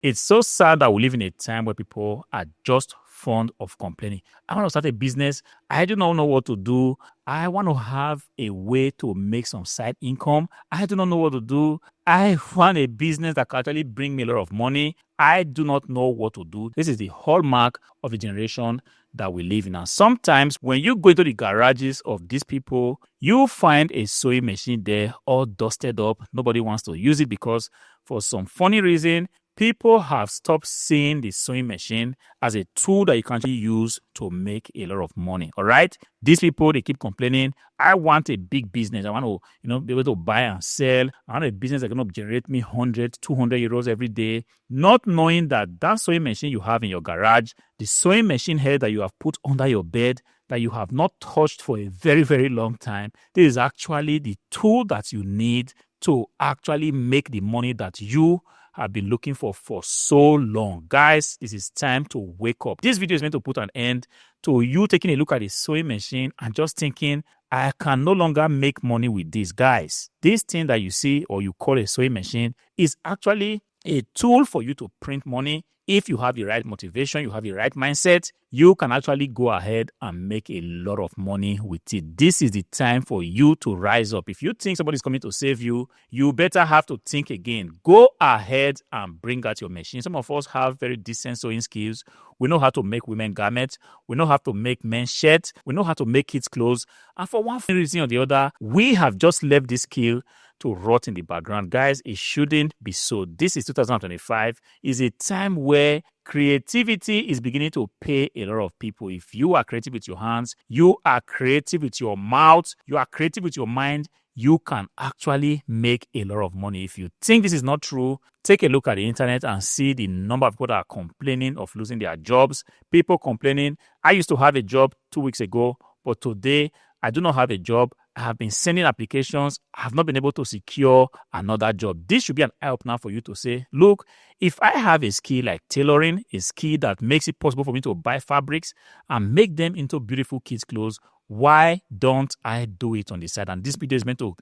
It's so sad that we live in a time where people are just fond of complaining. I want to start a business. I do not know what to do. I want to have a way to make some side income. I do not know what to do. I want a business that can actually bring me a lot of money. I do not know what to do. This is the hallmark of the generation that we live in. And sometimes when you go into the garages of these people, you find a sewing machine there all dusted up. Nobody wants to use it because for some funny reason, people have stopped seeing the sewing machine as a tool that you can actually use to make a lot of money. All right. These people, they keep complaining. I want a big business. I want to, be able to buy and sell. I want a business that's going to generate me 100, 200 euros every day. Not knowing that that sewing machine you have in your garage, the sewing machine head that you have put under your bed, that you have not touched for a very, very long time, this is actually the tool that you need to actually make the money that you have been looking for so long. Guys, this is time to wake up. This video is meant to put an end to you taking a look at a sewing machine and just thinking, I can no longer make money with this. Guys, this thing that you see or you call a sewing machine is actually a tool for you to print money. If you have the right motivation, you have the right mindset, you can actually go ahead and make a lot of money with it. This is the time for you to rise up. If you think somebody's coming to save you, you better have to think again. Go ahead and bring out your machine. Some of us have very decent sewing skills. We know how to make women garments. We know how to make men's shirts. We know how to make kids clothes. And for one reason or the other, we have just left this skill to rot in the background. Guys, it shouldn't be so. This is 2025. It's a time where creativity is beginning to pay a lot of people. If you are creative with your hands, you are creative with your mouth, you are creative with your mind, you can actually make a lot of money. If you think this is not true, take a look at the internet and see the number of people that are complaining of losing their jobs. People complaining, I used to have a job 2 weeks ago, but today I do not have a job. I have been sending applications. I have not been able to secure another job. This should be an eye-opener for you to say, look, if I have a skill like tailoring, a skill that makes it possible for me to buy fabrics and make them into beautiful kids' clothes, why don't I do it on the side? And this video is meant to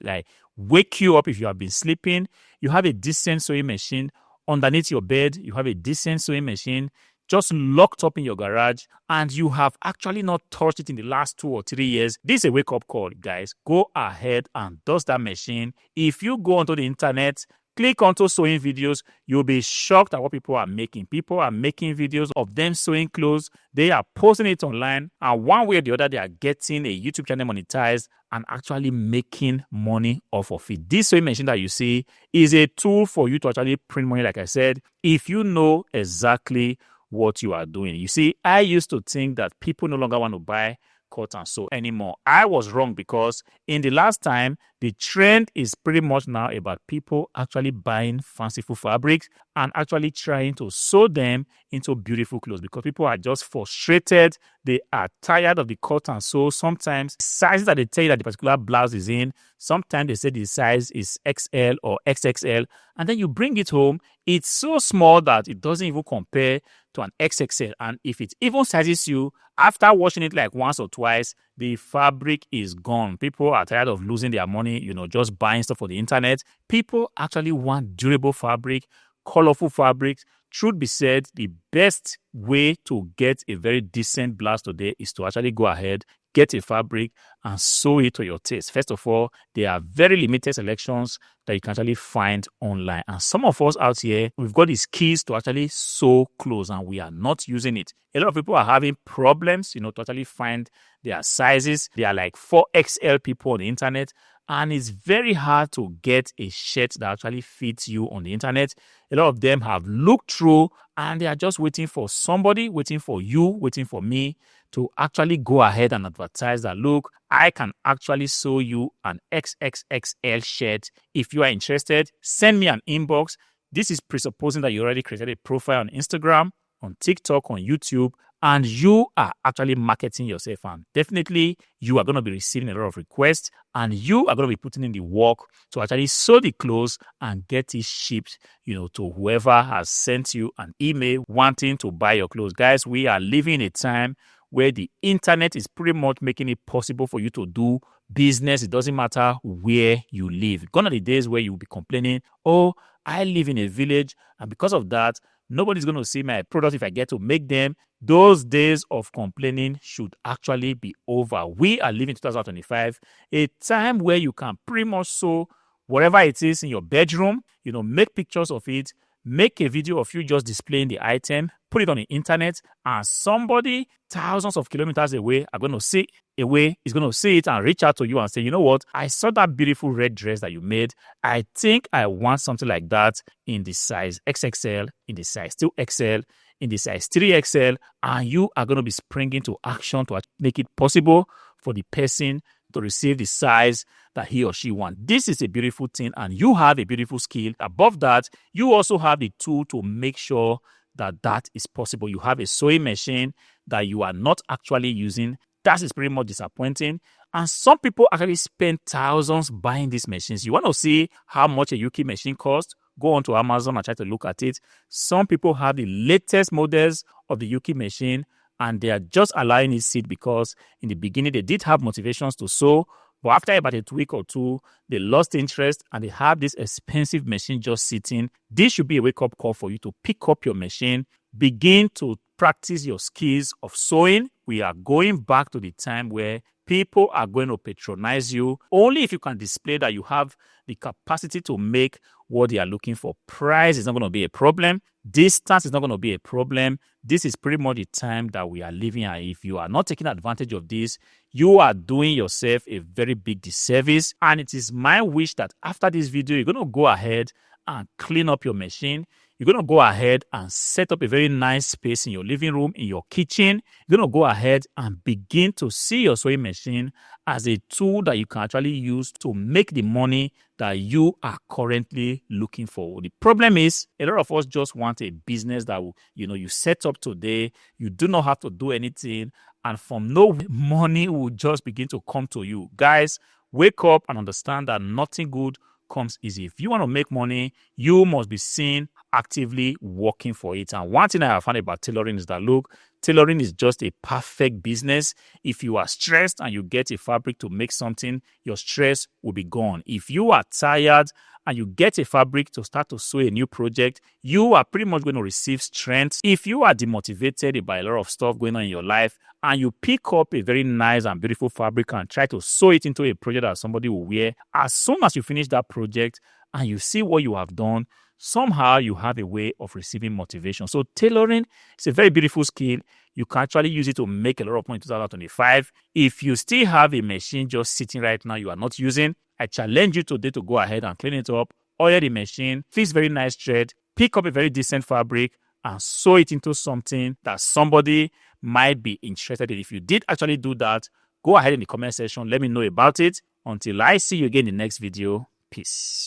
wake you up if you have been sleeping. You have a decent sewing machine underneath your bed. You have a decent sewing machine just locked up in your garage, and you have actually not touched it in the last 2 or 3 years. This is a wake-up call, guys. Go ahead and dust that machine. If you go onto the internet, click onto sewing videos, you'll be shocked at what people are making. People are making videos of them sewing clothes. They are posting it online, and one way or the other, they are getting a YouTube channel monetized and actually making money off of it. This sewing machine that you see is a tool for you to actually print money, like I said, if you know exactly what you are doing. You see, I used to think that people no longer want to buy cut and sew anymore. I was wrong because in the last time, the trend is pretty much now about people actually buying fanciful fabrics and actually trying to sew them into beautiful clothes because people are just frustrated. They are tired of the cut and sew. Sometimes sizes that they tell you that the particular blouse is in, sometimes they say the size is XL or XXL, and then you bring it home. It's so small that it doesn't even compare to an XXL. And if it even sizes you, after washing it like once or twice, the fabric is gone. People are tired of losing their money, just buying stuff for the internet. People actually want durable fabric, colorful fabrics. Truth be said, the best way to get a very decent blouse today is to actually go ahead, get a fabric and sew it to your taste. First of all, there are very limited selections that you can actually find online. And some of us out here, we've got the skills to actually sew clothes and we are not using it. A lot of people are having problems, to actually find their sizes. There are like 4XL people on the internet. And it's very hard to get a shirt that actually fits you on the internet. A lot of them have looked through and they are just waiting for somebody, waiting for you, waiting for me to actually go ahead and advertise that, look, I can actually sew you an XXXL shirt. If you are interested, send me an inbox. This is presupposing that you already created a profile on Instagram, on TikTok, on YouTube, and you are actually marketing yourself. And definitely, you are going to be receiving a lot of requests and you are going to be putting in the work to actually sew the clothes and get it shipped, to whoever has sent you an email wanting to buy your clothes. Guys, we are living in a time where the internet is pretty much making it possible for you to do business. It doesn't matter where you live. Gone are the days where you'll be complaining, oh, I live in a village and because of that, Nobody's going to see my product if I get to make them. Those days of complaining should actually be over. We are living 2025, a time where you can pretty much sew whatever it is in your bedroom, make pictures of it, make a video of you just displaying the item, put it on the internet, and somebody thousands of kilometers away is going to see it and reach out to you and say, you know what, I saw that beautiful red dress that you made. I think I want something like that in the size XXL, in the size 2XL, in the size 3XL, and you are going to be springing to action to make it possible for the person to receive the size that he or she wants. This is a beautiful thing, and you have a beautiful skill. Above that, you also have the tool to make sure that is possible. You have a sewing machine that you are not actually using. That is pretty much disappointing. And some people actually spend thousands buying these machines. You want to see how much a Yuki machine costs? Go onto Amazon and try to look at it. Some people have the latest models of the Yuki machine, and they are just allowing it sit because in the beginning they did have motivations to sew, but after about a week or two, they lost interest and they have this expensive machine just sitting. This should be a wake-up call for you to pick up your machine, begin to practice your skills of sewing. We are going back to the time where people are going to patronize you only if you can display that you have the capacity to make what they are looking for. Price is not going to be a problem. Distance is not going to be a problem. This is pretty much the time that we are living in. If you are not taking advantage of this, you are doing yourself a very big disservice. And it is my wish that after this video, you're going to go ahead and clean up your machine. You're going to go ahead and set up a very nice space in your living room, in your kitchen. You're going to go ahead and begin to see your sewing machine as a tool that you can actually use to make the money that you are currently looking for. The problem is a lot of us just want a business that you set up today. You do not have to do anything, and from nowhere, money will just begin to come to you. Guys, wake up and understand that nothing good comes easy. If you want to make money, you must be seen actively working for it. And one thing I have found about tailoring is that, look, tailoring is just a perfect business. If you are stressed and you get a fabric to make something, your stress will be gone. If you are tired and you get a fabric to start to sew a new project, you are pretty much going to receive strength. If you are demotivated by a lot of stuff going on in your life and you pick up a very nice and beautiful fabric and try to sew it into a project that somebody will wear, as soon as you finish that project and you see what you have done, somehow you have a way of receiving motivation. So tailoring is a very beautiful skill. You can actually use it to make a lot of money in 2025. If you still have a machine just sitting right now you are not using, I challenge you today to go ahead and clean it up, oil the machine, fix very nice thread, pick up a very decent fabric, and sew it into something that somebody might be interested in. If you did actually do that, go ahead in the comment section, let me know about it. Until I see you again in the next video, peace.